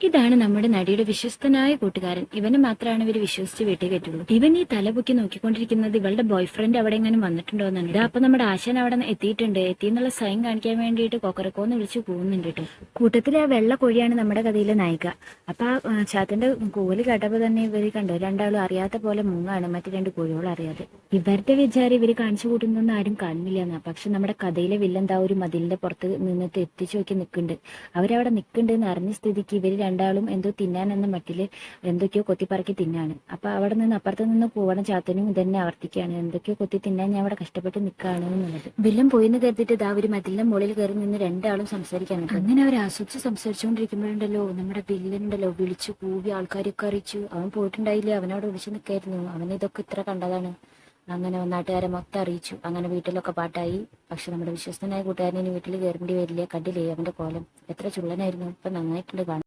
ഇതാണ് നമ്മുടെ നടിയുടെ വിശ്വസ്തനായ കൂട്ടുകാരൻ. ഇവനെ മാത്രമാണ് ഇവര് വിശ്വസിച്ച് വീട്ടിൽ കയറ്റുള്ളൂ. ഇവൻ ഈ തലപൊക്കി നോക്കിക്കൊണ്ടിരിക്കുന്നത് ഇവളുടെ ബോയ് ഫ്രണ്ട് അവിടെ എങ്ങനെ വന്നിട്ടുണ്ടോ എന്നാണ്. ഇതാ അപ്പൊ നമ്മുടെ ആശാൻ അവിടെ എത്തിയിട്ടുണ്ട്. എത്തിന്നുള്ള സൈൻ കാണിക്കാൻ വേണ്ടിയിട്ട് കൊക്കരക്കോന്ന് വിളിച്ച് പോകുന്നുണ്ട് കേട്ടോ. കൂട്ടത്തിലെ ആ വെള്ള കോഴിയാണ് നമ്മുടെ കഥയിലെ നായിക. അപ്പൊ ആ ചാത്തന്റെ കോല് കേട്ടപ്പോ തന്നെ ഇവര് കണ്ടോ, രണ്ടാളും അറിയാത്ത പോലെ മുങ്ങാണ്, മറ്റു രണ്ട് കോഴികൾ അറിയാതെ. ഇവരുടെ വിചാരം ഇവര് കാണിച്ചു കൂട്ടുന്നൊന്നും ആരും കാണുന്നില്ല എന്നാ. പക്ഷെ നമ്മുടെ കഥയിലെ വില്ലെന്താ ഒരു മതിലിന്റെ പുറത്ത് നിന്നിട്ട് എത്തിച്ചു നോക്കി നിൽക്കുന്നുണ്ട്. അവരവിടെ നിൽക്കുന്നുണ്ട് എന്ന് അറിഞ്ഞ സ്ഥിതിക്ക് ഇവര് രണ്ടാളും എന്തോ തിന്നാൻ എന്ന മട്ടില് എന്തൊക്കെയോ കൊത്തിപ്പറക്കി തിന്നാണ്. അപ്പൊ അവിടെ നിന്ന് അപ്പുറത്ത് നിന്ന് പോവണ ചാത്തനും ഇതന്നെ ആവർത്തിക്കുകയാണ്, എന്തൊക്കെയോ കൊത്തി തിന്നാൻ ഞാൻ അവിടെ കഷ്ടപ്പെട്ട് നിൽക്കുകയാണ് എന്നുള്ളത്. വില്ലൻ പോയിന്ന് കരുതിയിട്ട് ഇതാ ഒരു മതിലിന്റെ മുകളിൽ കയറി നിന്ന് രണ്ടാളും സംസാരിക്കാൻ. അങ്ങനെ അവർ ആസ്വദിച്ച് സംസാരിച്ചുകൊണ്ടിരിക്കുമ്പോഴുണ്ടല്ലോ നമ്മുടെ വില്ലനുണ്ടല്ലോ വിളിച്ചു കൂവി ആൾക്കാരൊക്കെ അറിയിച്ചു. അവൻ പോയിട്ടുണ്ടായില്ല, അവനവിടെ വിളിച്ചു നിൽക്കായിരുന്നു. അവൻ ഇതൊക്കെ ഇത്ര കണ്ടതാണ്. അങ്ങനെ നാട്ടുകാരെ മൊത്തം അറിയിച്ചു. അങ്ങനെ വീട്ടിലൊക്കെ പാട്ടായി. പക്ഷെ നമ്മുടെ വിശ്വസ്തനായ കൂട്ടുകാരനെ വീട്ടിൽ കയറേണ്ടി വരില്ല. കണ്ടില്ലേ അവന്റെ കോലം, എത്ര ചുള്ളനായിരുന്നു. ഇപ്പൊ നന്നായിട്ടുണ്ട് കാണാൻ.